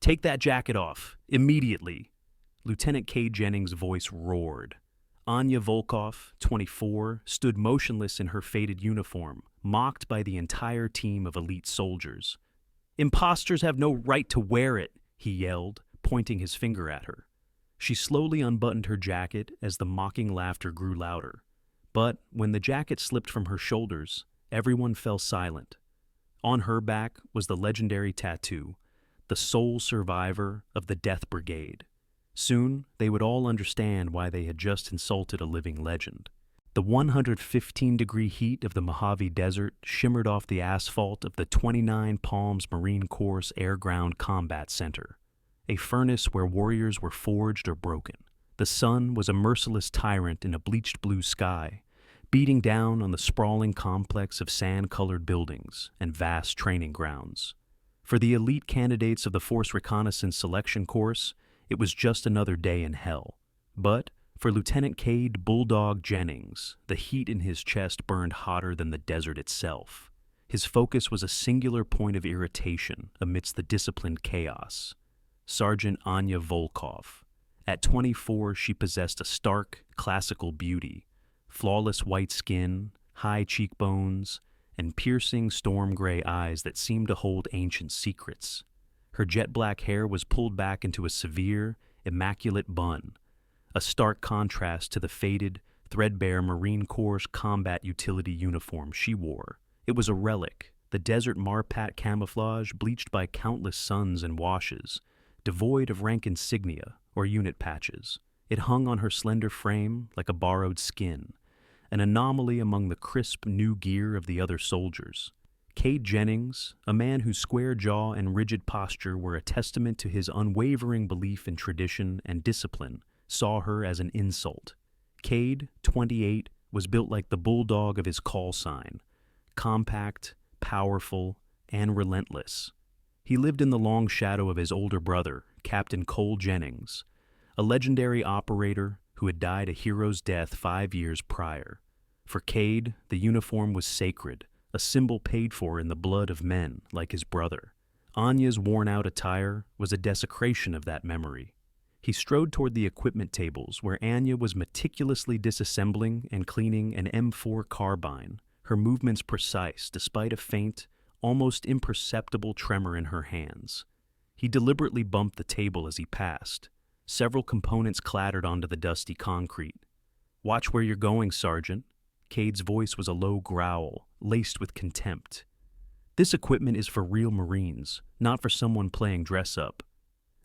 Take that jacket off, immediately. Lieutenant Cade Jennings' voice roared. Anya Volkov, 24, stood motionless in her faded uniform, mocked by the entire team of elite soldiers. Imposters have no right to wear it, he yelled, pointing his finger at her. She slowly unbuttoned her jacket as the mocking laughter grew louder. But when the jacket slipped from her shoulders, everyone fell silent. On her back was the legendary tattoo, the sole survivor of the Death Brigade. Soon, they would all understand why they had just insulted a living legend. The 115-degree heat of the Mojave Desert shimmered off the asphalt of the 29 Palms Marine Corps Air-Ground Combat Center, a furnace where warriors were forged or broken. The sun was a merciless tyrant in a bleached blue sky, beating down on the sprawling complex of sand-colored buildings and vast training grounds. For the elite candidates of the Force Reconnaissance Selection Course, it was just another day in hell. But for Lieutenant Cade "Bulldog" Jennings, the heat in his chest burned hotter than the desert itself. His focus was a singular point of irritation amidst the disciplined chaos. Sergeant Anya Volkov. At 24, she possessed a stark, classical beauty, flawless white skin, high cheekbones, and piercing storm-gray eyes that seemed to hold ancient secrets. Her jet-black hair was pulled back into a severe, immaculate bun, a stark contrast to the faded, threadbare Marine Corps combat utility uniform she wore. It was a relic, the desert marpat camouflage bleached by countless suns and washes, devoid of rank insignia or unit patches. It hung on her slender frame like a borrowed skin, an anomaly among the crisp new gear of the other soldiers. Cade Jennings, a man whose square jaw and rigid posture were a testament to his unwavering belief in tradition and discipline, saw her as an insult. Cade, 28, was built like the bulldog of his call sign, compact, powerful, and relentless. He lived in the long shadow of his older brother, Captain Cole Jennings, a legendary operator who had died a hero's death 5 years prior. For Cade, the uniform was sacred, a symbol paid for in the blood of men like his brother. Anya's worn-out attire was a desecration of that memory. He strode toward the equipment tables where Anya was meticulously disassembling and cleaning an M4 carbine, her movements precise despite a faint, almost imperceptible tremor in her hands. He deliberately bumped the table as he passed. Several components clattered onto the dusty concrete. "Watch where you're going, Sergeant." Cade's voice was a low growl, laced with contempt. "This equipment is for real Marines, not for someone playing dress-up."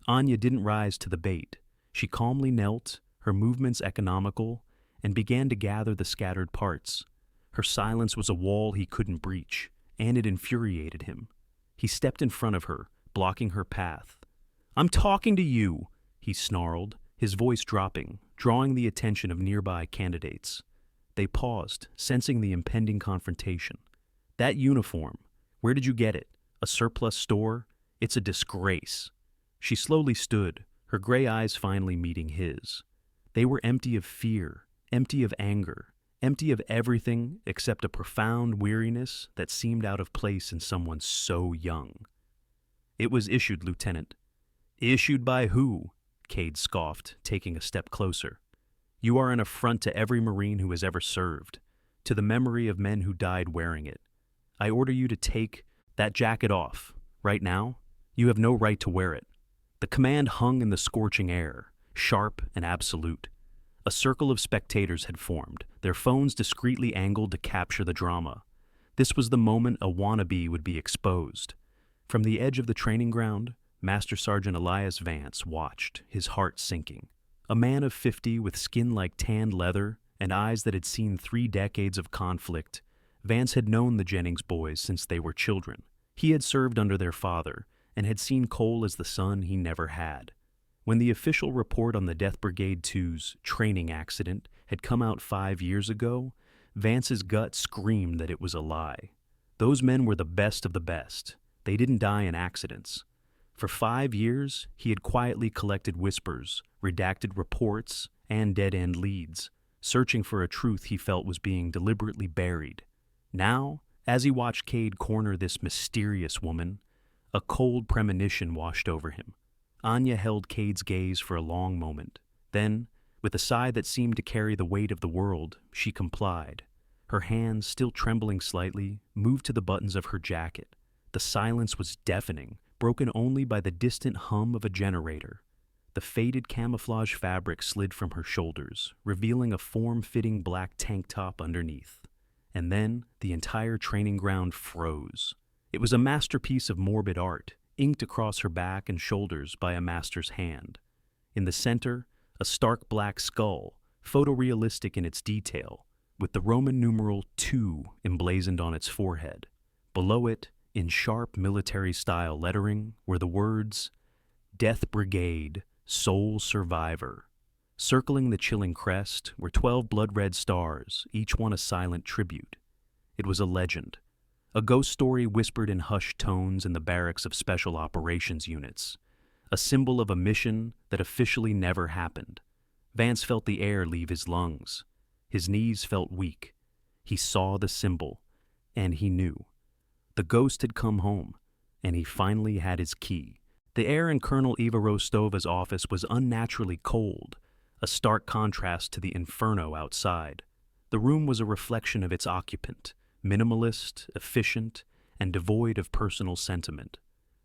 Anya didn't rise to the bait. She calmly knelt, her movements economical, and began to gather the scattered parts. Her silence was a wall he couldn't breach, and it infuriated him. He stepped in front of her, blocking her path. "I'm talking to you," he snarled, his voice dropping, drawing the attention of nearby candidates. They paused, sensing the impending confrontation. "That uniform, where did you get it? A surplus store? It's a disgrace." She slowly stood, her gray eyes finally meeting his. They were empty of fear, empty of anger, empty of everything except a profound weariness that seemed out of place in someone so young. "It was issued, Lieutenant." "Issued by who?" Cade scoffed, taking a step closer. "You are an affront to every Marine who has ever served, to the memory of men who died wearing it. I order you to take that jacket off. Right now, you have no right to wear it." The command hung in the scorching air, sharp and absolute. A circle of spectators had formed, their phones discreetly angled to capture the drama. This was the moment a wannabe would be exposed. From the edge of the training ground, Master Sergeant Elias Vance watched, his heart sinking. A man of 50 with skin like tanned leather and eyes that had seen 3 decades of conflict, Vance had known the Jennings boys since they were children. He had served under their father and had seen Cole as the son he never had. When the official report on the Death Brigade 2's training accident had come out 5 years ago, Vance's gut screamed that it was a lie. Those men were the best of the best. They didn't die in accidents. For 5 years, he had quietly collected whispers, redacted reports, and dead-end leads, searching for a truth he felt was being deliberately buried. Now, as he watched Cade corner this mysterious woman, a cold premonition washed over him. Anya held Cade's gaze for a long moment. Then, with a sigh that seemed to carry the weight of the world, she complied. Her hands, still trembling slightly, moved to the buttons of her jacket. The silence was deafening, broken only by the distant hum of a generator. The faded camouflage fabric slid from her shoulders, revealing a form-fitting black tank top underneath. And then, the entire training ground froze. It was a masterpiece of morbid art, inked across her back and shoulders by a master's hand. In the center, a stark black skull, photorealistic in its detail, with the Roman numeral 2 emblazoned on its forehead. Below it, in sharp military-style lettering, were the words, "Death Brigade, Sole Survivor." Circling the chilling crest were 12 blood-red stars, each one a silent tribute. It was a legend, a ghost story whispered in hushed tones in the barracks of special operations units, a symbol of a mission that officially never happened. Vance felt the air leave his lungs. His knees felt weak. He saw the symbol, and he knew. The ghost had come home, and he finally had his key. The air in Colonel Eva Rostova's office was unnaturally cold, a stark contrast to the inferno outside. The room was a reflection of its occupant, minimalist, efficient, and devoid of personal sentiment.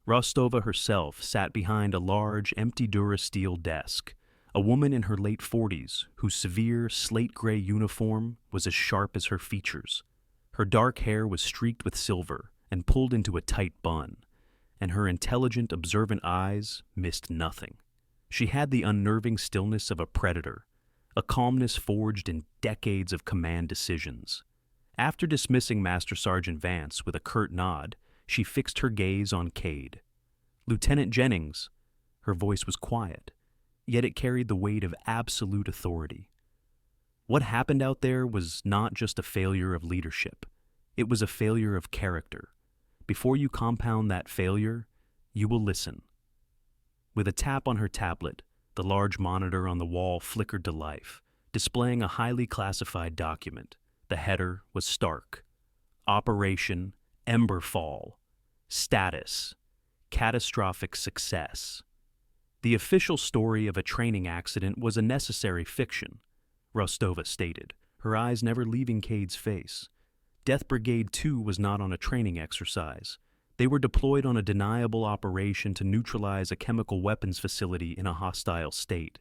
Rostova herself sat behind a large, empty Durasteel desk, a woman in her late 40s whose severe, slate-gray uniform was as sharp as her features. Her dark hair was streaked with silver and pulled into a tight bun, and her intelligent, observant eyes missed nothing. She had the unnerving stillness of a predator, a calmness forged in decades of command decisions. After dismissing Master Sergeant Vance with a curt nod, she fixed her gaze on Cade. "Lieutenant Jennings." Her voice was quiet, yet it carried the weight of absolute authority. What happened out there was not just a failure of leadership. It was a failure of character. Before you compound that failure, you will listen. With a tap on her tablet, the large monitor on the wall flickered to life, displaying a highly classified document. The header was stark. Operation Emberfall. Status: catastrophic success. The official story of a training accident was a necessary fiction, Rostova stated, her eyes never leaving Cade's face. Death Brigade 2 was not on a training exercise. They were deployed on a deniable operation to neutralize a chemical weapons facility in a hostile state.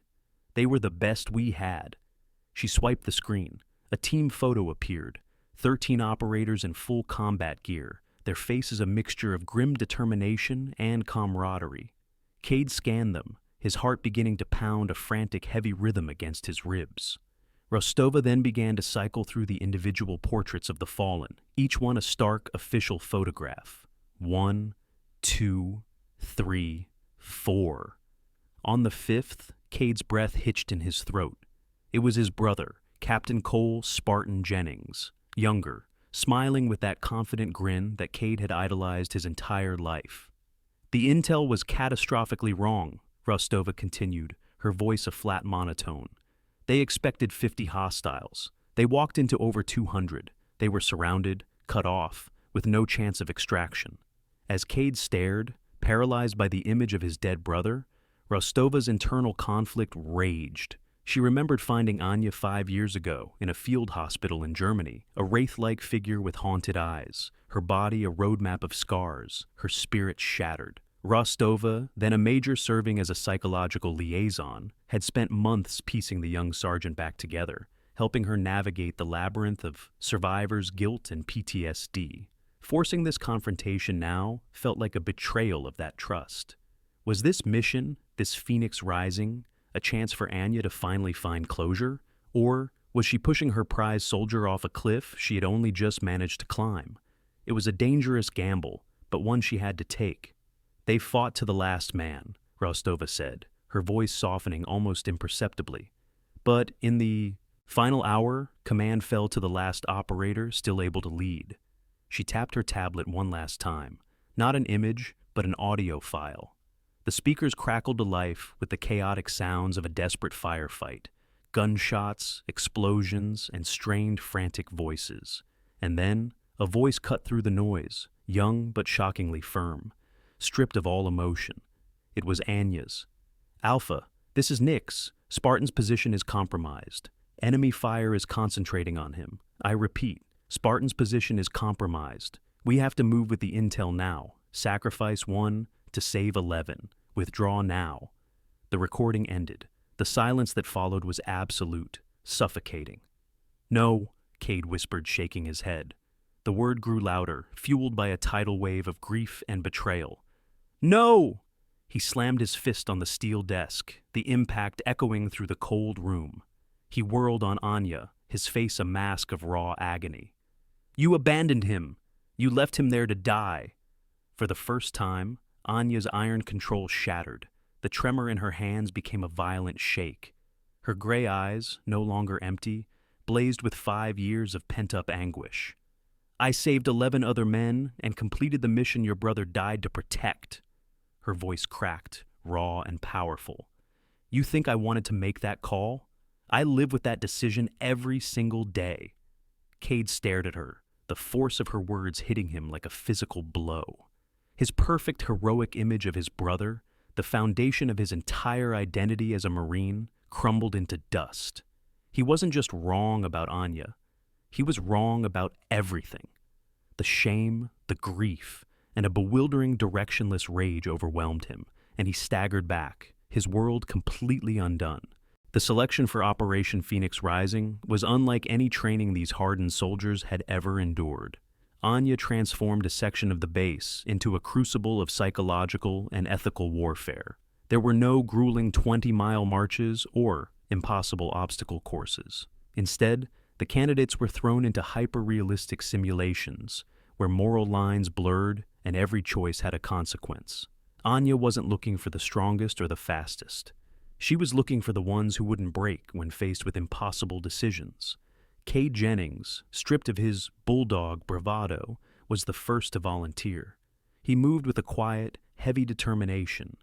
They were the best we had. She swiped the screen. A team photo appeared. 13 operators in full combat gear, their faces a mixture of grim determination and camaraderie. Cade scanned them, his heart beginning to pound a frantic, heavy rhythm against his ribs. Rostova then began to cycle through the individual portraits of the fallen, each one a stark, official photograph. 1, 2, 3, 4. On the 5th, Cade's breath hitched in his throat. It was his brother, Captain Cole Spartan Jennings, younger, smiling with that confident grin that Cade had idolized his entire life. "The intel was catastrophically wrong," Rostova continued, her voice a flat monotone. "They expected 50 hostiles. They walked into over 200. They were surrounded, cut off, with no chance of extraction." As Cade stared, paralyzed by the image of his dead brother, Rostova's internal conflict raged. She remembered finding Anya 5 years ago in a field hospital in Germany, a wraith-like figure with haunted eyes, her body a roadmap of scars, her spirit shattered. Rostova, then a major serving as a psychological liaison, had spent months piecing the young sergeant back together, helping her navigate the labyrinth of survivors' guilt and PTSD. Forcing this confrontation now felt like a betrayal of that trust. Was this mission, this phoenix rising, a chance for Anya to finally find closure? Or was she pushing her prize soldier off a cliff she had only just managed to climb? It was a dangerous gamble, but one she had to take. "They fought to the last man," Rostova said, her voice softening almost imperceptibly. But in the final hour, command fell to the last operator still able to lead. She tapped her tablet one last time, not an image, but an audio file. The speakers crackled to life with the chaotic sounds of a desperate firefight, gunshots, explosions, and strained, frantic voices. And then, a voice cut through the noise, young but shockingly firm, stripped of all emotion. It was Anya's. Alpha, this is Nyx. Spartan's position is compromised. Enemy fire is concentrating on him. I repeat, Spartan's position is compromised. We have to move with the intel now. Sacrifice 1 to save 11. Withdraw now. The recording ended. The silence that followed was absolute, suffocating. No, Cade whispered, shaking his head. The word grew louder, fueled by a tidal wave of grief and betrayal. No! He slammed his fist on the steel desk, the impact echoing through the cold room. He whirled on Anya, his face a mask of raw agony. You abandoned him. You left him there to die. For the first time, Anya's iron control shattered. The tremor in her hands became a violent shake. Her gray eyes, no longer empty, blazed with 5 years of pent-up anguish. I saved 11 other men and completed the mission your brother died to protect. Her voice cracked, raw and powerful. You think I wanted to make that call? I live with that decision every single day. Cade stared at her, the force of her words hitting him like a physical blow. His perfect heroic image of his brother, the foundation of his entire identity as a Marine, crumbled into dust. He wasn't just wrong about Anya. He was wrong about everything. The shame, the grief, and a bewildering, directionless rage overwhelmed him, and he staggered back, his world completely undone. The selection for Operation Phoenix Rising was unlike any training these hardened soldiers had ever endured. Anya transformed a section of the base into a crucible of psychological and ethical warfare. There were no grueling 20-mile marches or impossible obstacle courses. Instead, the candidates were thrown into hyper-realistic simulations where moral lines blurred and every choice had a consequence. Anya wasn't looking for the strongest or the fastest. She was looking for the ones who wouldn't break when faced with impossible decisions. Cade Jennings, stripped of his bulldog bravado, was the first to volunteer. He moved with a quiet, heavy determination,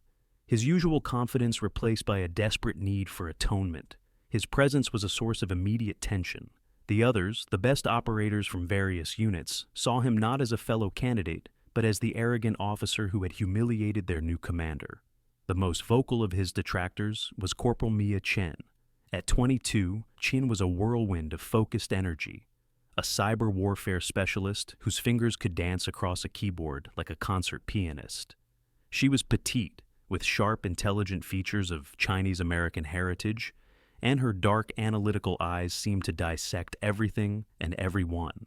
his usual confidence replaced by a desperate need for atonement. His presence was a source of immediate tension. The others, the best operators from various units, saw him not as a fellow candidate, but as the arrogant officer who had humiliated their new commander. The most vocal of his detractors was Corporal Mia Chen. At 22, Chen was a whirlwind of focused energy, a cyber warfare specialist whose fingers could dance across a keyboard like a concert pianist. She was petite, with sharp, intelligent features of Chinese-American heritage, and her dark, analytical eyes seemed to dissect everything and everyone.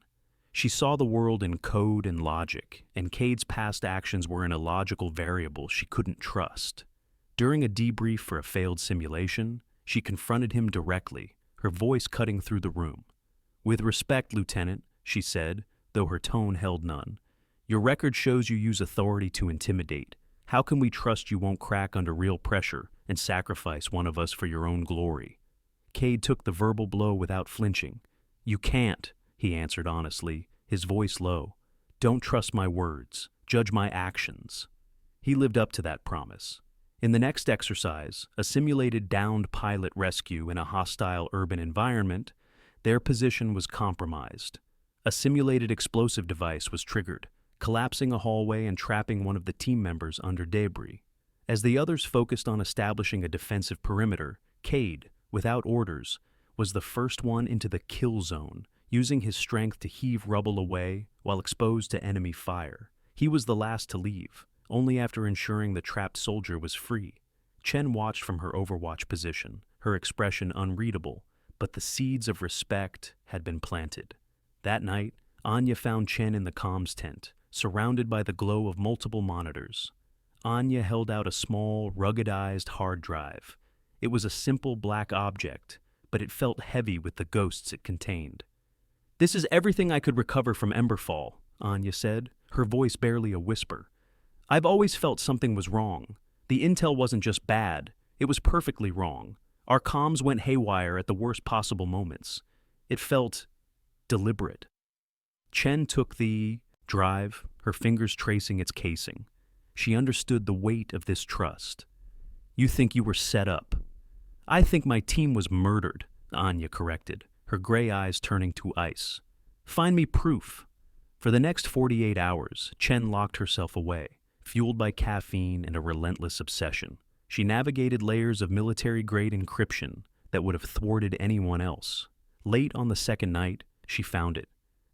She saw the world in code and logic, and Cade's past actions were an illogical variable she couldn't trust. During a debrief for a failed simulation, she confronted him directly, her voice cutting through the room. "With respect, Lieutenant," she said, though her tone held none, "your record shows you use authority to intimidate. How can we trust you won't crack under real pressure and sacrifice one of us for your own glory?" Cade took the verbal blow without flinching. "You can't," he answered honestly, his voice low. "Don't trust my words. Judge my actions." He lived up to that promise. In the next exercise, a simulated downed pilot rescue in a hostile urban environment, their position was compromised. A simulated explosive device was triggered, collapsing a hallway and trapping one of the team members under debris. As the others focused on establishing a defensive perimeter, Cade, without orders, was the first one into the kill zone, using his strength to heave rubble away while exposed to enemy fire. He was the last to leave, only after ensuring the trapped soldier was free. Chen watched from her overwatch position, her expression unreadable, but the seeds of respect had been planted. That night, Anya found Chen in the comms tent, surrounded by the glow of multiple monitors. Anya held out a small, ruggedized hard drive. It was a simple black object, but it felt heavy with the ghosts it contained. "This is everything I could recover from Emberfall," Anya said, her voice barely a whisper. "I've always felt something was wrong. The intel wasn't just bad, it was perfectly wrong. Our comms went haywire at the worst possible moments. It felt deliberate." Chen took the drive, her fingers tracing its casing. She understood the weight of this trust. "You think you were set up." "I think my team was murdered," Anya corrected, her gray eyes turning to ice. "Find me proof." For the next 48 hours, Chen locked herself away, fueled by caffeine and a relentless obsession. She navigated layers of military-grade encryption that would have thwarted anyone else. Late on the second night, she found it.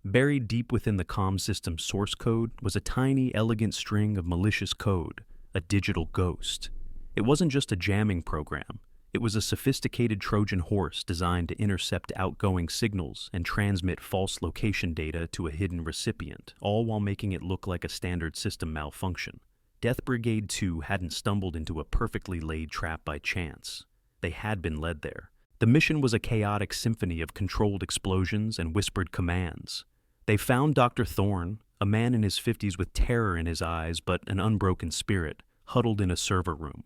Buried deep within the comm system's source code was a tiny, elegant string of malicious code, a digital ghost. It wasn't just a jamming program. It was a sophisticated Trojan horse designed to intercept outgoing signals and transmit false location data to a hidden recipient, all while making it look like a standard system malfunction. Death Brigade 2 hadn't stumbled into a perfectly laid trap by chance. They had been led there. The mission was a chaotic symphony of controlled explosions and whispered commands. They found Dr. Thorne, a man in his 50s with terror in his eyes but an unbroken spirit, huddled in a server room.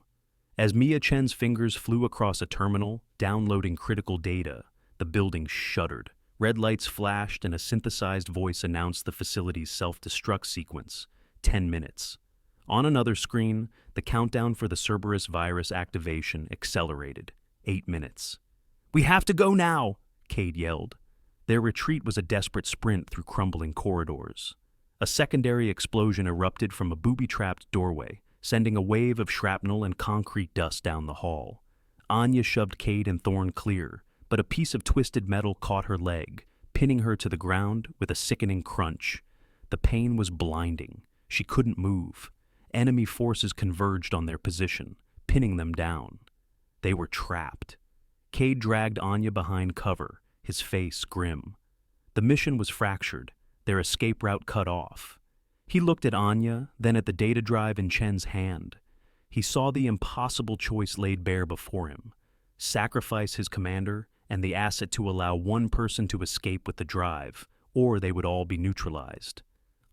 As Mia Chen's fingers flew across a terminal, downloading critical data, the building shuddered. Red lights flashed and a synthesized voice announced the facility's self-destruct sequence, 10 minutes. On another screen, the countdown for the Cerberus virus activation accelerated, 8 minutes. "We have to go now," Cade yelled. Their retreat was a desperate sprint through crumbling corridors. A secondary explosion erupted from a booby-trapped doorway, sending a wave of shrapnel and concrete dust down the hall. Anya shoved Cade and Thorne clear, but a piece of twisted metal caught her leg, pinning her to the ground with a sickening crunch. The pain was blinding. She couldn't move. Enemy forces converged on their position, pinning them down. They were trapped. Cade dragged Anya behind cover, his face grim. The mission was fractured, their escape route cut off. He looked at Anya, then at the data drive in Chen's hand. He saw the impossible choice laid bare before him: sacrifice his commander and the asset to allow one person to escape with the drive, or they would all be neutralized.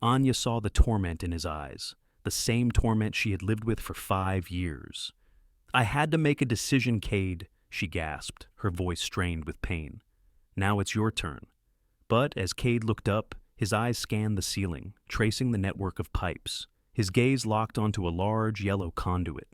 Anya saw the torment in his eyes, the same torment she had lived with for 5 years. "I had to make a decision, Cade," she gasped, her voice strained with pain. "Now it's your turn." But as Cade looked up, his eyes scanned the ceiling, tracing the network of pipes. His gaze locked onto a large yellow conduit,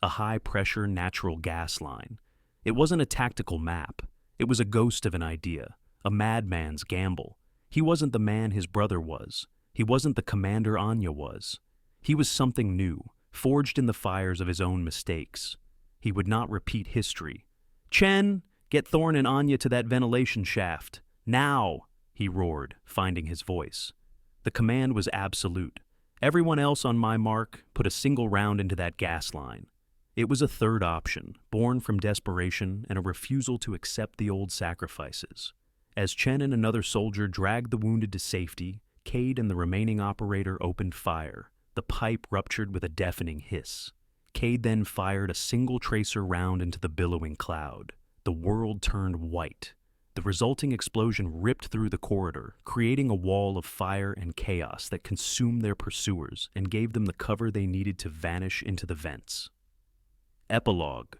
a high-pressure natural gas line. It wasn't a tactical map. It was a ghost of an idea, a madman's gamble. He wasn't the man his brother was. He wasn't the commander Anya was. He was something new, forged in the fires of his own mistakes. He would not repeat history. "Chen, get Thorne and Anya to that ventilation shaft. Now!" he roared, finding his voice. The command was absolute. "Everyone else on my mark, put a single round into that gas line." It was a third option, born from desperation and a refusal to accept the old sacrifices. As Chen and another soldier dragged the wounded to safety, Cade and the remaining operator opened fire. The pipe ruptured with a deafening hiss. Cade then fired a single tracer round into the billowing cloud. The world turned white. The resulting explosion ripped through the corridor, creating a wall of fire and chaos that consumed their pursuers and gave them the cover they needed to vanish into the vents. Epilogue.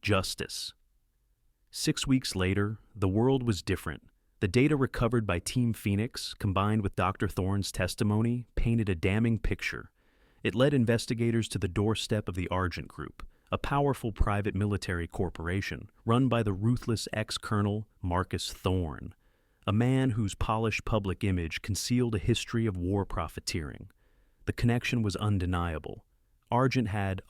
Justice. 6 weeks later, the world was different. The data recovered by Team Phoenix, combined with Dr. Thorne's testimony, painted a damning picture. It led investigators to the doorstep of the Argent Group, a powerful private military corporation run by the ruthless ex-colonel Marcus Thorne, a man whose polished public image concealed a history of war profiteering. The connection was undeniable. Argent had,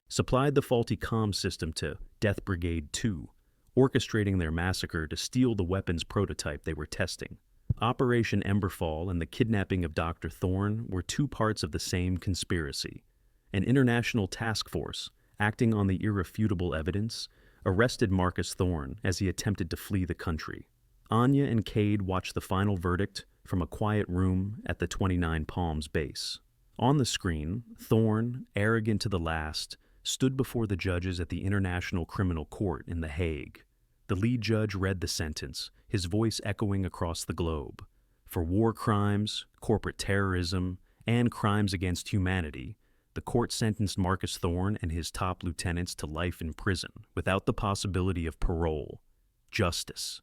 supplied the faulty comm system to Death Brigade 2, orchestrating their massacre to steal the weapons prototype they were testing. Operation Emberfall and the kidnapping of Dr. Thorne were two parts of the same conspiracy. An international task force, acting on the irrefutable evidence, arrested Marcus Thorne as he attempted to flee the country. Anya and Cade watched the final verdict from a quiet room at the 29 Palms base. On the screen, Thorne, arrogant to the last, stood before the judges at the International Criminal Court in The Hague. The lead judge read the sentence, his voice echoing across the globe. For war crimes, corporate terrorism, and crimes against humanity, the court sentenced Marcus Thorne and his top lieutenants to life in prison, without the possibility of parole. Justice.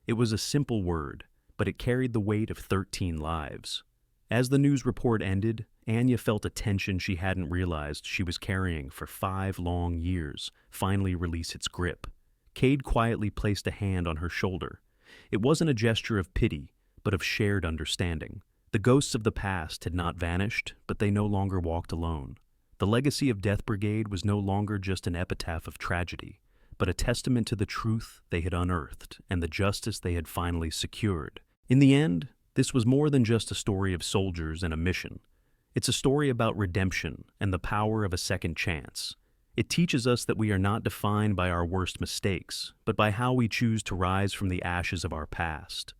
It was a simple word, but it carried the weight of 13 lives. As the news report ended, Anya felt a tension she hadn't realized she was carrying for 5 long years finally release its grip. Cade quietly placed a hand on her shoulder. It wasn't a gesture of pity, but of shared understanding. The ghosts of the past had not vanished, but they no longer walked alone. The legacy of Death Brigade was no longer just an epitaph of tragedy, but a testament to the truth they had unearthed and the justice they had finally secured. In the end, this was more than just a story of soldiers and a mission. It's a story about redemption and the power of a second chance. It teaches us that we are not defined by our worst mistakes, but by how we choose to rise from the ashes of our past.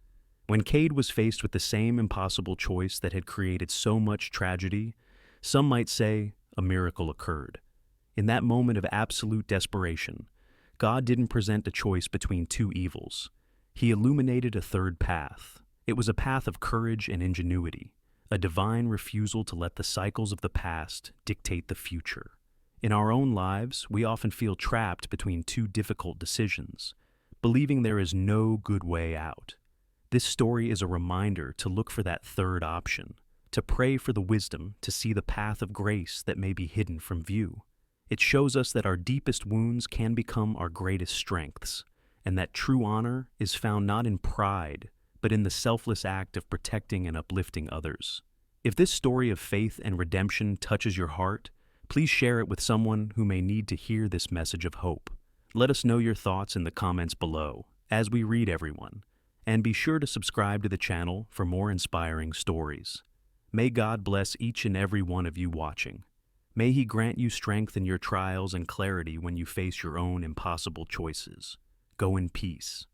When Cade was faced with the same impossible choice that had created so much tragedy, some might say a miracle occurred. In that moment of absolute desperation, God didn't present a choice between two evils. He illuminated a third path. It was a path of courage and ingenuity, a divine refusal to let the cycles of the past dictate the future. In our own lives, we often feel trapped between two difficult decisions, believing there is no good way out. This story is a reminder to look for that third option, to pray for the wisdom to see the path of grace that may be hidden from view. It shows us that our deepest wounds can become our greatest strengths, and that true honor is found not in pride, but in the selfless act of protecting and uplifting others. If this story of faith and redemption touches your heart, please share it with someone who may need to hear this message of hope. Let us know your thoughts in the comments below, as we read everyone. And be sure to subscribe to the channel for more inspiring stories. May God bless each and every one of you watching. May He grant you strength in your trials and clarity when you face your own impossible choices. Go in peace.